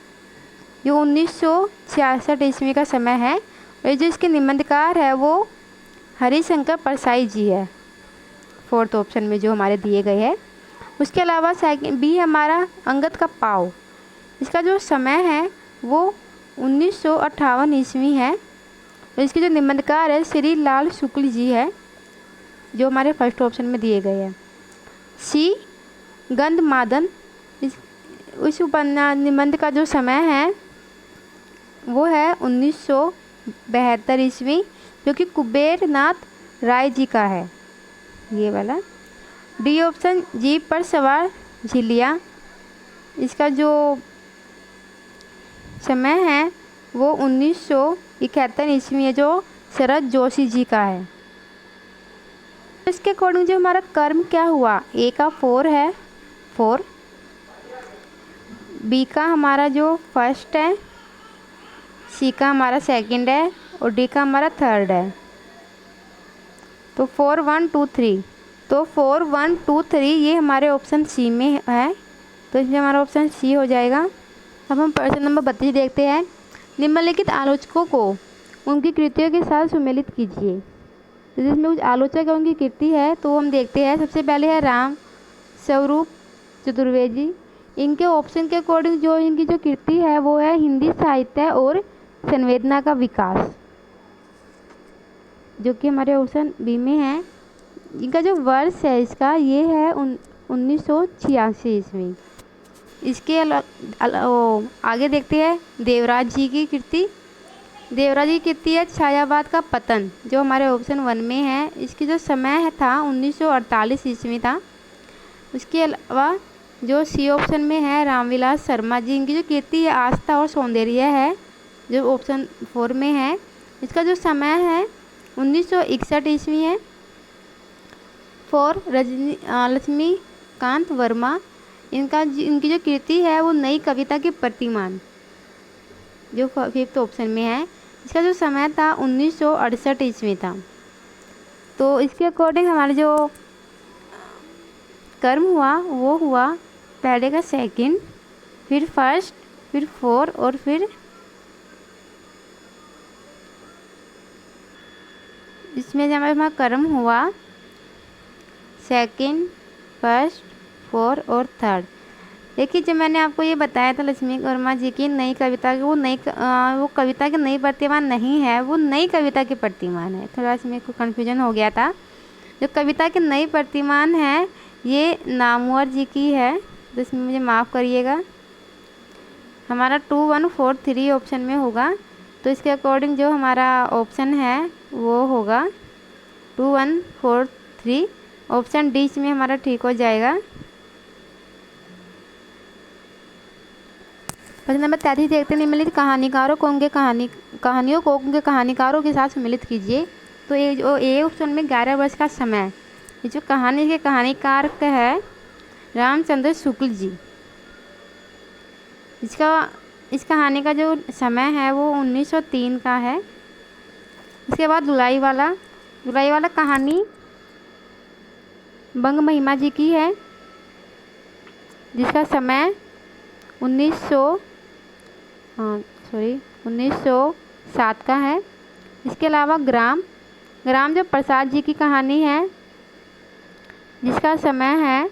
S1: ये 1966 ईस्वी का समय है। और जो इसके निबंधकार है वो हरिशंकर परसाई जी है, फोर्थ ऑप्शन में जो हमारे दिए गए हैं। उसके अलावा सेकंड बी हमारा अंगद का पाव, इसका जो समय है वो 1958 ईस्वी है। और इसके जो निबंधकार है श्री लाल शुक्ल जी है, जो हमारे फर्स्ट ऑप्शन में दिए गए हैं। सी गंधमादन, उस उपन्यास निबंध का जो समय है वो है 1972 ईस्वी, जो कि कुबेर नाथ राय जी का है, ये वाला। डी ऑप्शन जीप पर सवार झिल्लियाँ, इसका जो समय है वो 1971 ईस्वी है, जो शरद जोशी जी का है। इसके अकॉर्डिंग जो हमारा कर्म क्या हुआ, ए का 4 है 4, बी का हमारा जो फर्स्ट है, सी का हमारा सेकंड है और डी का हमारा थर्ड है। तो 4 1 2 3, तो 4 1 2 3 ये हमारे ऑप्शन सी में है, तो इसमें हमारा ऑप्शन सी हो जाएगा। अब हम प्रश्न नंबर 32 देखते हैं। निम्नलिखित आलोचकों को उनकी कृतियों के साथ सम्मिलित कीजिए। तो जिसमें कुछ आलोचक उनकी कृति है तो हम देखते हैं। सबसे पहले है राम स्वरूप चतुर्वेदी। इनके ऑप्शन के अकॉर्डिंग जो इनकी जो कृति है वो है हिंदी साहित्य और संवेदना का विकास, जो कि हमारे ऑप्शन बी में है। इनका जो वर्ष है इसका ये है 1986 ईस्वी। इसके आगे देखते हैं देवराज जी की कृति। देवराज जी की कृति है छायावाद का पतन, जो हमारे ऑप्शन 1 में है। इसकी जो समय है था 1948 ईस्वी था। उसके अलावा जो सी ऑप्शन में है रामविलास शर्मा जी, इनकी जो कृति है आस्था और सौंदर्य है, जो ऑप्शन 4 में है। इसका जो समय है 1961 ईस्वी है। 4 लक्ष्मीकांत वर्मा, इनकी जो कृति है वो नई कविता के प्रतिमान, जो 5th ऑप्शन में है। इसका जो समय था 1968 ईस्वी था। तो इसके अकॉर्डिंग हमारा जो कर्म हुआ वो हुआ पहले का सेकंड, फिर फर्स्ट, फिर 4 और फिर इसमें जब हमारा कर्म हुआ सेकंड, फर्स्ट, 4 और थर्ड। देखिए जब मैंने आपको ये बताया था लक्ष्मी वर्मा जी की नई कविता की, वो कविता के नई प्रतिमान नहीं है, वो नई कविता के प्रतिमान है। थोड़ा सा मेरे को कन्फ्यूजन हो गया था। जो कविता के नई प्रतिमान है ये नामवर जी की है, तो इसमें मुझे माफ़ करिएगा। हमारा 2 1 4 3 ऑप्शन में होगा, तो इसके अकॉर्डिंग जो हमारा ऑप्शन है वो होगा 2 1 4 3, ऑप्शन डी में हमारा ठीक हो जाएगा। प्रश्न नंबर 33 देखते हैं। निम्नलिखित कहानीकारों को उनके कहानियों को उनके कहानीकारों के साथ सम्मिलित कीजिए। तो ये जो ए ऑप्शन में 11 वर्ष का समय, ये जो कहानी के कहानीकार का है रामचंद्र शुक्ल जी। इस कहानी का जो समय है वो 1903 का है। इसके बाद दुलाई वाला कहानी बंग महिमा जी की है, जिसका समय 1907 का है। इसके अलावा ग्राम जो प्रसाद जी की कहानी है, जिसका समय है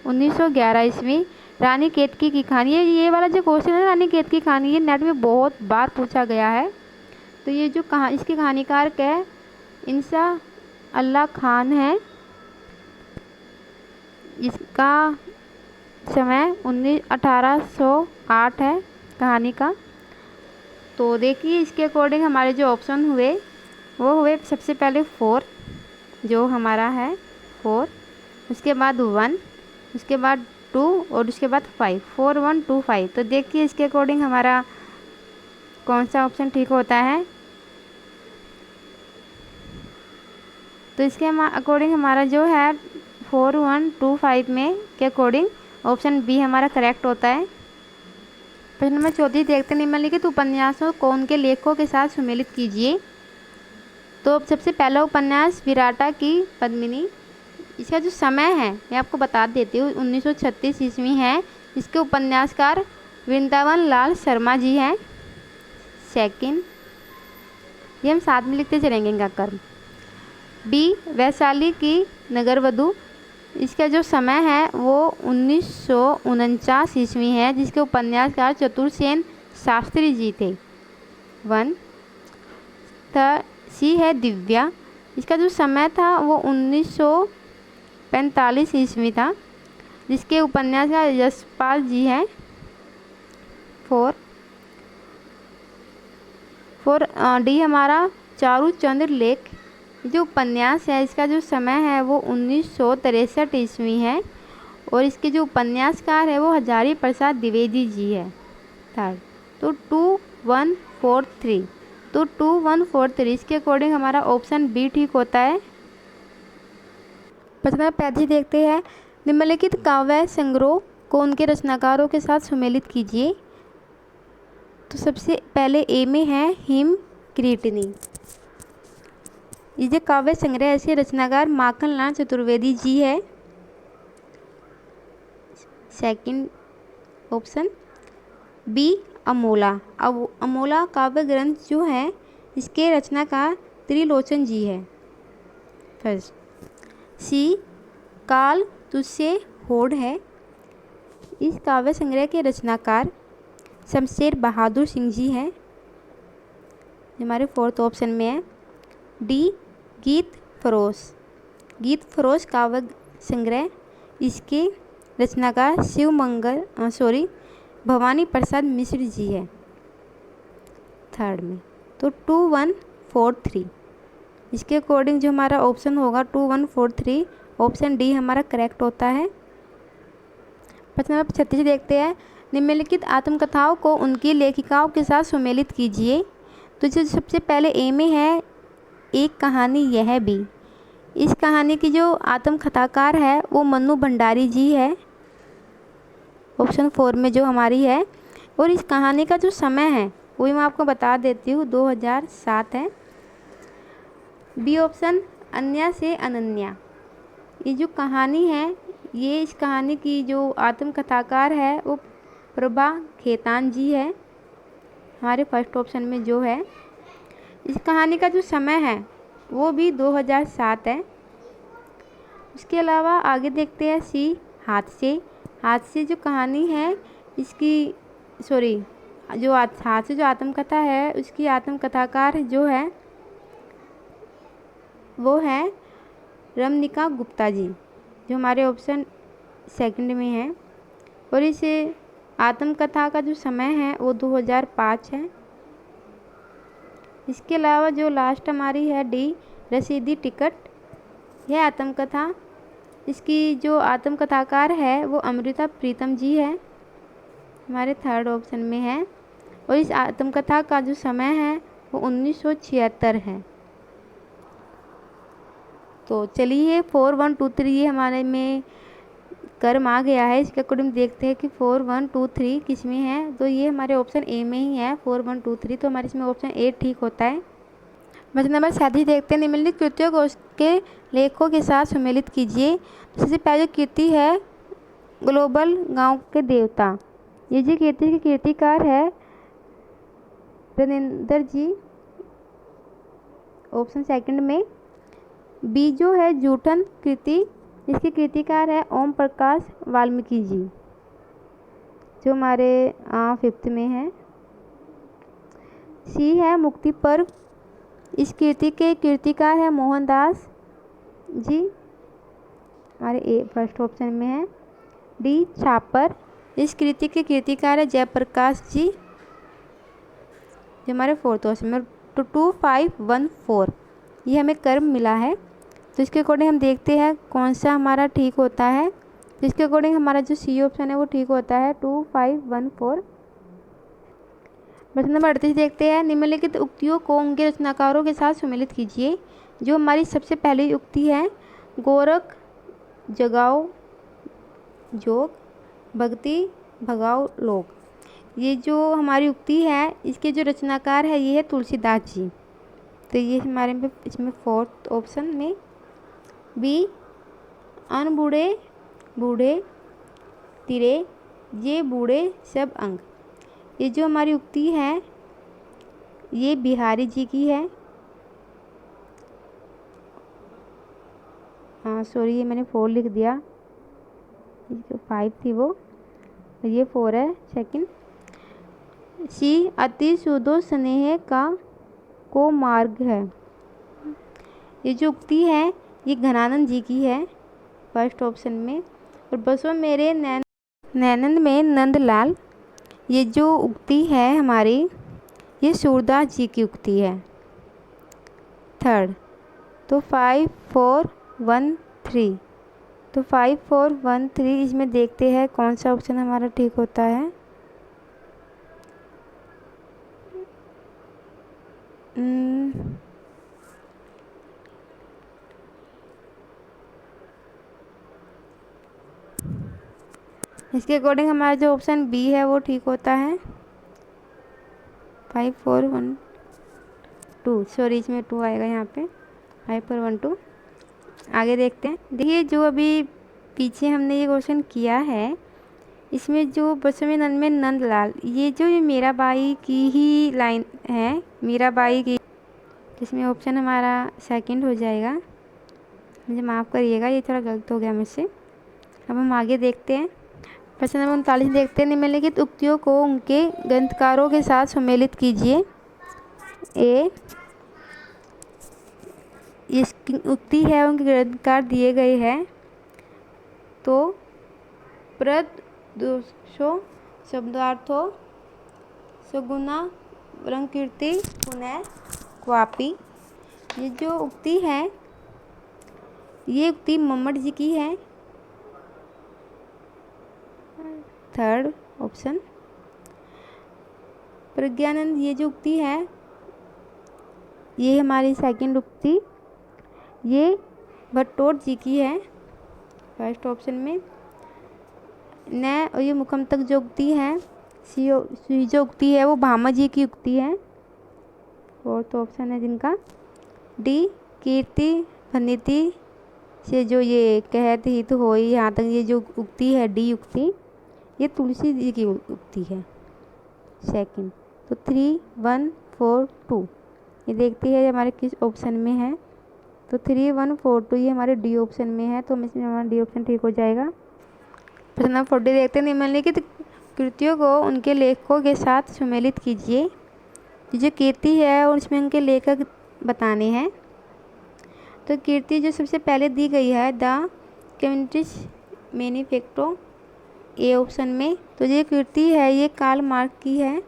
S1: 1911 ईस्वी। रानी केतकी की कहानी, ये वाला जो क्वेश्चन है रानी केतकी की कहानी, ये नेट में बहुत बार पूछा गया है। तो ये जो इसकी कहानीकार है इंसा अल्लाह खान है। इसका समय 1808 है कहानी का। तो देखिए इसके अकॉर्डिंग हमारे जो ऑप्शन हुए वो हुए सबसे पहले 4, जो हमारा है 4, उसके बाद 1, उसके बाद 2 और उसके बाद 5, 4 1 2 5। तो देखिए इसके अकॉर्डिंग हमारा कौन सा ऑप्शन ठीक होता है। तो इसके अकॉर्डिंग हमारा जो है 4 1 2 5 में के अकॉर्डिंग ऑप्शन बी हमारा करेक्ट होता है। प्रश्न नंबर 34 देखते हैं। निम्नलिखित उपन्यासों को उनके लेखकों के साथ सम्मिलित कीजिए। तो सबसे पहला उपन्यास विराटा की पद्मिनी, इसका जो समय है मैं आपको बता देती हूँ, 1936 ईस्वी है। इसके उपन्यासकार वृंदावन लाल शर्मा जी हैं। सेकंड, ये हम साथ में लिखते चलेंगे इनका कर्म। बी, वैशाली की नगरवधु, इसका जो समय है वो 1949 ईस्वी है, जिसके उपन्यासकार चतुरसेन शास्त्री जी थे। 1। सी है दिव्या, इसका जो समय था वो 1945 ईस्वी था, जिसके उपन्यासकार यशपाल जी हैं। 4 डी हमारा चारूचंद्र लेख, जो उपन्यास है इसका जो समय है वो 1963 ईस्वी है, और इसके जो उपन्यासकार है वो हजारी प्रसाद द्विवेदी जी है। 3rd, तो 2, 1, 4, 3, तो 2, 1, 4, 3 इसके अकॉर्डिंग हमारा ऑप्शन बी ठीक होता है। 55 देखते हैं, निम्नलिखित काव्य संग्रह को उनके रचनाकारों के साथ सुमेलित कीजिए। तो सबसे पहले ए में है हिम क्रीटनी। ये जो काव्य संग्रह है इसके रचनाकार माखनलाल चतुर्वेदी जी है। Second option B Amola. Amola काव्य ग्रंथ जो है इसके रचनाकार त्रिलोचन जी है। फर्स्ट, सी काल तुझसे होड़ है। इस काव्य संग्रह के रचनाकार शमशेर बहादुर सिंह जी हैं, हमारे 4th ऑप्शन में है। डी गीत फरोश काव्य संग्रह, इसके रचनाकार भवानी प्रसाद मिश्र जी है 3rd में। तो 2, 1, 4, 3 इसके अकॉर्डिंग जो हमारा ऑप्शन होगा 2, 1, 4, 3 ऑप्शन डी हमारा करेक्ट होता है। 36 देखते हैं, निम्नलिखित आत्मकथाओं को उनकी लेखिकाओं के साथ सुमेलित कीजिए। तो जो सबसे पहले ए में है एक कहानी यह भी। इस कहानी की जो आत्मकथाकार है वो मन्नू भंडारी जी है, ऑप्शन 4 में जो हमारी है। और इस कहानी का जो समय है वो मैं आपको बता देती हूँ, 2007 है। बी ऑप्शन अन्या से अनन्या। ये जो कहानी है, ये इस कहानी की जो आत्मकथाकार है वो प्रभा खेतान जी है, हमारे 1st ऑप्शन में जो है। इस कहानी का जो समय है वो भी 2007 है। उसके अलावा आगे देखते हैं सी हादसे जो कहानी है इसकी जो हादसे जो आत्मकथा है उसकी आत्मकथाकार जो है वो है रमनिका गुप्ता जी, जो हमारे ऑप्शन 2nd में है। और इस आत्मकथा का जो समय है वो 2005 है। इसके अलावा जो लास्ट हमारी है डी रसीदी टिकट, यह आत्मकथा, इसकी जो आत्मकथाकार है वो अमृता प्रीतम जी है, हमारे 3rd ऑप्शन में है। और इस आत्मकथा का जो समय है वो 1976 है। तो चलिए 4, 1, 2, 3 ये हमारे में कर्म आ गया है। इसके अकॉर्डिंग देखते हैं कि 4, 1, 2, 3 किस में है। तो ये हमारे ऑप्शन ए में ही है, 4, 1, 2, 3, तो हमारे इसमें ऑप्शन ए ठीक होता है। प्रश्न नंबर 37 देखते हैं, निम्नलिखित कृतियों को उसके लेखों के साथ सुमेलित कीजिए। सबसे पहले कृति है ग्लोबल गांव के देवता। ये जो कृति के कीर्तिकार है रनिंदर जी, ऑप्शन 2nd में। बी जो है जूठन कृति, इसके कृतिकार है ओम प्रकाश वाल्मीकि जी, जो हमारे 5th में है। सी है मुक्ति पर्व, इस कृति के कीर्तिकार है मोहनदास जी, हमारे 1st ऑप्शन में है। डी छापर, इस कृति के कीर्तिकार है जयप्रकाश जी, जो हमारे 4th ऑप्शन में। तो 2, 5, 1, 4 ये हमें कर्म मिला है। तो इसके अकॉर्डिंग हम देखते हैं कौन सा हमारा ठीक होता है। तो इसके अकॉर्डिंग हमारा जो सी ऑप्शन है वो ठीक होता है, 2, 5, 1, 4। प्रश्न नंबर 38 देखते हैं, निम्नलिखित उक्तियों को उनके रचनाकारों के साथ सुमेलित कीजिए। जो हमारी सबसे पहली उक्ति है, गोरख जगाओ जोग, भक्ति भगाओ लोग। ये जो हमारी उक्ति है इसके जो रचनाकार है ये है तुलसीदास जी। तो ये हमारे में इसमें 4th ऑप्शन में बी अन बूढ़े बूढ़े तिरे ये बूढ़े सब अंग। ये जो हमारी उक्ति है ये बिहारी जी की है। हाँ सॉरी, ये मैंने 4 लिख दिया, 5 थी वो, ये 4 है सेकंड। सी अति सुदो स्नेह का को मार्ग है। ये जो उक्ति है ये घनानंद जी की है फर्स्ट ऑप्शन में। और बसो मेरे नैनंद में नंदलाल, ये जो उक्ति है हमारी ये सूरदास जी की उक्ति है थर्ड। तो 5 4 1 3, तो 5 4 1 3 इसमें देखते हैं कौन सा ऑप्शन हमारा ठीक होता है। इसके अकॉर्डिंग हमारा जो ऑप्शन बी है वो ठीक होता है। 5 4 1 2, सॉरी इसमें 2 आएगा यहाँ पे, 5 4 1 2। आगे देखते हैं। देखिए जो अभी पीछे हमने ये क्वेश्चन किया है इसमें जो बसवें नंद में नंदलाल, ये मीराबाई की ही लाइन है, मीराबाई की, इसमें ऑप्शन हमारा सेकंड हो जाएगा। मुझे माफ़ करिएगा, ये थोड़ा गलत हो गया मुझसे। अब हम आगे देखते हैं। प्रश्न नंबर 39 देखते हैं। निम्नलिखित उक्तियों को उनके ग्रंथकारों के साथ सम्मिलित कीजिए। ए इसकी उक्ति है उनके ग्रंथकार दिए गए हैं। तो प्रदोषो शब्दार्थो सगुना वरंकीर्ति पुनः क्वापी। ये जो उक्ति है ये उक्ति मम्मट जी की है थर्ड ऑप्शन। प्रज्ञानंद ये जो उक्ति है ये हमारी सेकंड उक्ति, ये भट्टोट जी की है फर्स्ट ऑप्शन में। न और ये मुखम तक जो उक्ति है सी जो उक्ति है वो भामा जी की उक्ति है फोर्थ ऑप्शन है जिनका। डी कीर्ति भनिति से जो ये कहत हित होई, यहाँ तक ये जो उक्ति है डी उक्ति ये तुलसी जी की उक्ति है सेकंड। तो 3 1 4 2 ये देखती है हमारे किस ऑप्शन में है। तो 3 1 4 2 ये हमारे डी ऑप्शन में है, तो इसमें हमारा डी ऑप्शन ठीक हो जाएगा। प्रश्न नंबर 40 देखते हैं। निम्नलिखित कृतियों को उनके लेखकों के साथ सम्मिलित कीजिए। जो कीर्ति है और उसमें उनके लेखक बताने हैं। तो कीर्ति जो सबसे पहले दी गई है the communist manifesto A option में, तो ये कीर्ति है ये कार्ल मार्क्स की है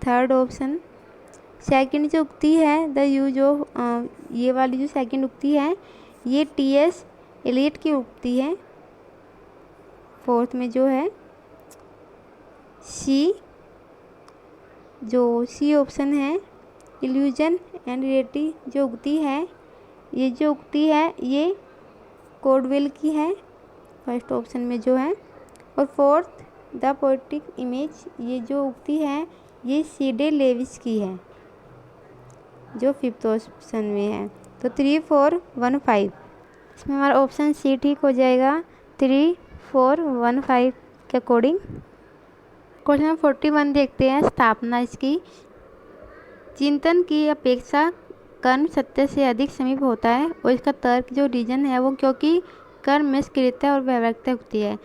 S1: थर्ड ऑप्शन। सेकंड जो उक्ति है द यूज ऑफ, ये वाली जो सेकंड उक्ति है ये टी.एस. एलियट की उक्ति है फोर्थ में जो है। सी जो सी ऑप्शन है इल्यूजन एंड रियलिटी जो उक्ति है, ये जो उक्ति है ये कोडवेल की है फर्स्ट ऑप्शन में जो है। और फोर्थ द पोएटिक इमेज ये जो उक्ति है ये सीडे लेविस की है जो फिफ्थ ऑप्शन में है। तो 3 4 1 5 इसमें हमारा ऑप्शन सी ठीक हो जाएगा 3 4 1 5 के अकॉर्डिंग। क्वेश्चन नंबर 41 देखते हैं। स्थापना इसकी, चिंतन की अपेक्षा कर्म सत्य से अधिक समीप होता है और इसका तर्क जो रीजन है वो क्योंकि कर्म में स्क्रियता और व्यावहारिकता होती है।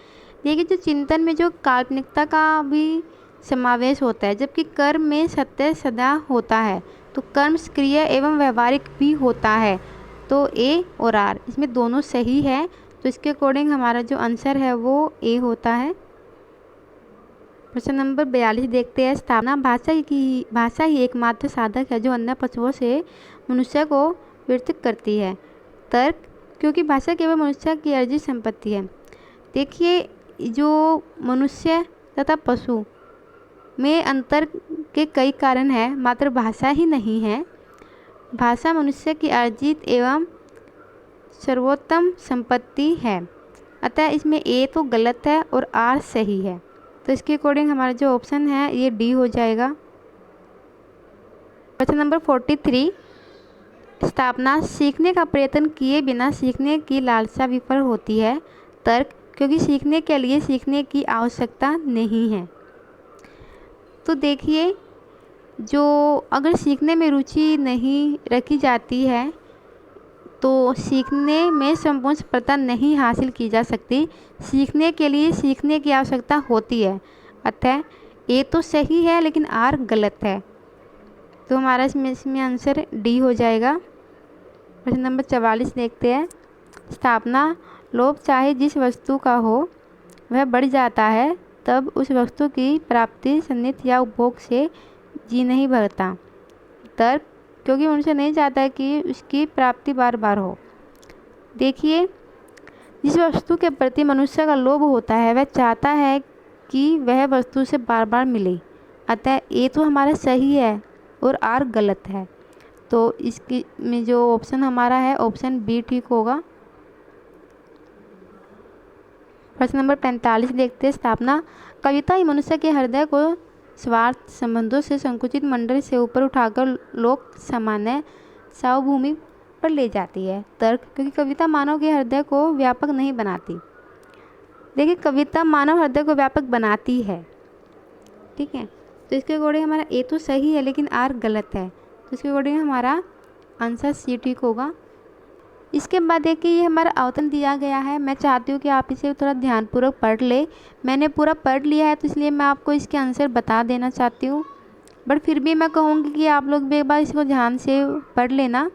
S1: देखिए जो चिंतन में जो काल्पनिकता का भी समावेश होता है जबकि कर्म में सत्य सदा होता है, तो कर्म सक्रिय एवं व्यवहारिक भी होता है। तो ए और आर इसमें दोनों सही है, तो इसके अकॉर्डिंग हमारा जो आंसर है वो ए होता है। प्रश्न नंबर 42 देखते हैं। स्थापना भाषा ही एकमात्र साधक है जो अन्य पशुओं से मनुष्य को पृथक करती है। तर्क, क्योंकि भाषा केवल मनुष्य की अर्जित संपत्ति है। देखिए जो मनुष्य तथा पशु में अंतर के कई कारण हैं, मात्र भाषा ही नहीं है। भाषा मनुष्य की अर्जित एवं सर्वोत्तम संपत्ति है, अतः इसमें ए तो गलत है और आर सही है। तो इसके अकॉर्डिंग हमारा जो ऑप्शन है ये डी हो जाएगा। क्वेश्चन नंबर 43 स्थापना, सीखने का प्रयत्न किए बिना सीखने की लालसा विफल होती है। तर्क, क्योंकि सीखने के लिए सीखने की आवश्यकता नहीं है। तो देखिए, जो अगर सीखने में रुचि नहीं रखी जाती है तो सीखने में संपूर्ण सफलता नहीं हासिल की जा सकती। सीखने के लिए सीखने की आवश्यकता होती है। अतः ए तो सही है लेकिन आर गलत है। तो हमारा इसमें आंसर डी हो जाएगा। प्रश्न नंबर 44 देखते हैं। स्थापना, लोभ चाहे जिस वस्तु का हो वह बढ़ जाता है, तब उस वस्तु की प्राप्ति, सन्निहित या उपभोग से जी नहीं भरता। तर्क, क्योंकि उनसे नहीं चाहता है कि उसकी प्राप्ति बार बार हो। देखिए, जिस वस्तु के प्रति मनुष्य का लोभ होता है वह चाहता है कि वह वस्तु से बार बार मिले। अतः ए तो हमारा सही है और आर गलत है। तो इसकी में जो ऑप्शन हमारा है ऑप्शन बी ठीक होगा। प्रश्न नंबर 45 देखते हैं। स्थापना, कविता ही मनुष्य के हृदय को स्वार्थ संबंधों से संकुचित मंडल से ऊपर उठाकर लोक सामान्य सार्वभौमिक पर ले जाती है। तर्क, क्योंकि कविता मानव के हृदय को व्यापक नहीं बनाती। देखिए, कविता मानव हृदय को व्यापक बनाती है, ठीक है। तो इसके अकॉर्डिंग हमारा ए तो सही है लेकिन आर गलत है। तो इसके अकॉर्डिंग हमारा आंसर सी ठीक होगा। इसके बाद देखिए, ये हमारा अवतरण दिया गया है। मैं चाहती हूँ कि आप इसे थोड़ा ध्यानपूर्वक पढ़ ले। मैंने पूरा पढ़ लिया है तो इसलिए मैं आपको इसके आंसर बता देना चाहती हूँ, बट फिर भी मैं कहूँगी कि आप लोग भी एक बार इसको ध्यान से पढ़ लेना।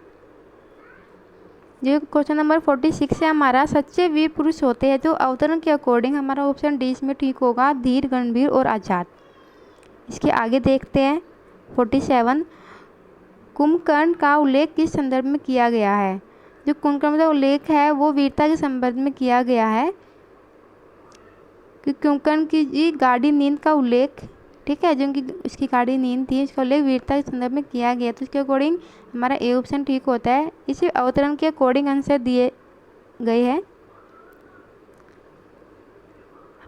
S1: जो क्वेश्चन नंबर 46 है हमारा, सच्चे वीर पुरुष होते हैं। तो अवतरण के अकॉर्डिंग हमारा ऑप्शन डी इसमें ठीक होगा, धीर, गंभीर और आज़ाद। इसके आगे देखते हैं 47। कुंभकर्ण का उल्लेख किस संदर्भ में किया गया है। जो कुंभकर्ण का उल्लेख है वो वीरता के संदर्भ में किया गया है कि कुंभकर्ण की जी गाढ़ी नींद का उल्लेख, ठीक है, जो उनकी उसकी गाढ़ी नींद थी उसका उल्लेख वीरता के संदर्भ में किया गया। तो इसके अकॉर्डिंग हमारा ए ऑप्शन ठीक होता है। इसी अवतरण के अकॉर्डिंग आंसर दिए गए हैं।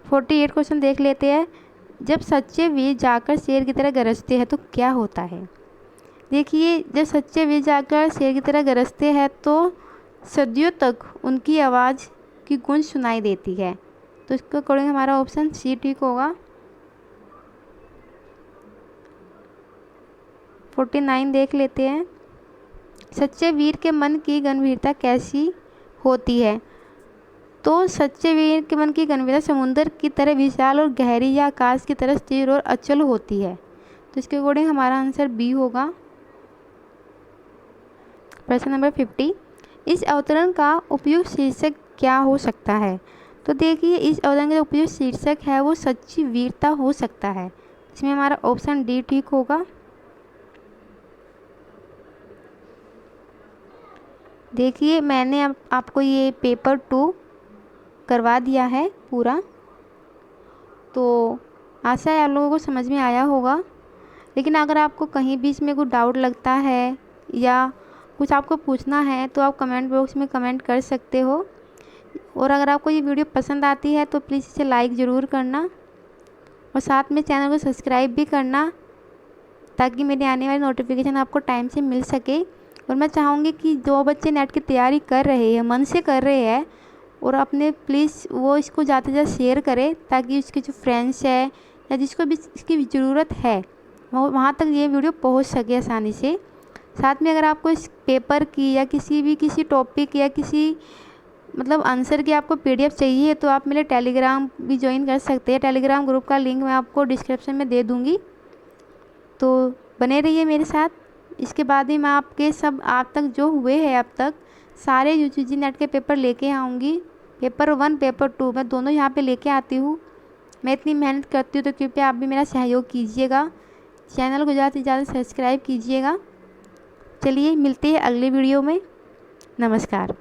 S1: 48 क्वेश्चन देख लेते हैं। जब सच्चे वीर जाकर शेर की तरह गरजते हैं तो क्या होता है। देखिए, जब सच्चे वीर जाकर शेर की तरह गरजते हैं तो सदियों तक उनकी आवाज़ की गूंज सुनाई देती है। तो इसके अकॉर्डिंग हमारा ऑप्शन सी ठीक होगा। 49 देख लेते हैं। सच्चे वीर के मन की गंभीरता कैसी होती है। तो सच्चे वीर के मन की गंभीरता समुद्र की तरह विशाल और गहरी या आकाश की तरह स्थिर और अचल होती है। तो इसके अकॉर्डिंग हमारा आंसर बी होगा। प्रश्न नंबर 50। इस अवतरण का उपयुक्त शीर्षक क्या हो सकता है। तो देखिए, इस अवतरण का उपयुक्त शीर्षक है वो सच्ची वीरता हो सकता है। इसमें हमारा ऑप्शन डी ठीक होगा। देखिए, मैंने आपको ये पेपर 2 करवा दिया है पूरा, तो आशा है आप लोगों को समझ में आया होगा। लेकिन अगर आपको कहीं भी इसमें कोई डाउट लगता है या कुछ आपको पूछना है तो आप कमेंट बॉक्स में कमेंट कर सकते हो। और अगर आपको ये वीडियो पसंद आती है तो प्लीज़ इसे लाइक ज़रूर करना और साथ में चैनल को सब्सक्राइब भी करना, ताकि मेरी आने वाली नोटिफिकेशन आपको टाइम से मिल सके। और मैं चाहूँगी कि जो बच्चे नेट की तैयारी कर रहे हैं, मन से कर रहे हैं, और अपने प्लीज़ वो इसको ज़्यादा से ज़्यादा शेयर करें, ताकि उसके जो फ्रेंड्स है या जिसको भी इसकी ज़रूरत है वो वहाँ तक ये वीडियो पहुँच सके आसानी से। साथ में अगर आपको इस पेपर की या किसी टॉपिक या किसी मतलब आंसर की आपको PDF चाहिए तो आप मेरे टेलीग्राम भी ज्वाइन कर सकते हैं। टेलीग्राम ग्रुप का लिंक मैं आपको डिस्क्रिप्शन में दे दूँगी, तो बने रहिए मेरे साथ। इसके बाद ही मैं आपके सब आप तक जो हुए हैं अब तक सारे UGC नेट के पेपर लेके आऊँगी। पेपर 1 पेपर 2 मैं दोनों यहाँ पे लेके आती हूँ। मैं इतनी मेहनत करती हूँ तो कृपया आप भी मेरा सहयोग कीजिएगा। चैनल को ज़्यादा से ज़्यादा सब्सक्राइब कीजिएगा। चलिए, मिलते हैं अगले वीडियो में। नमस्कार।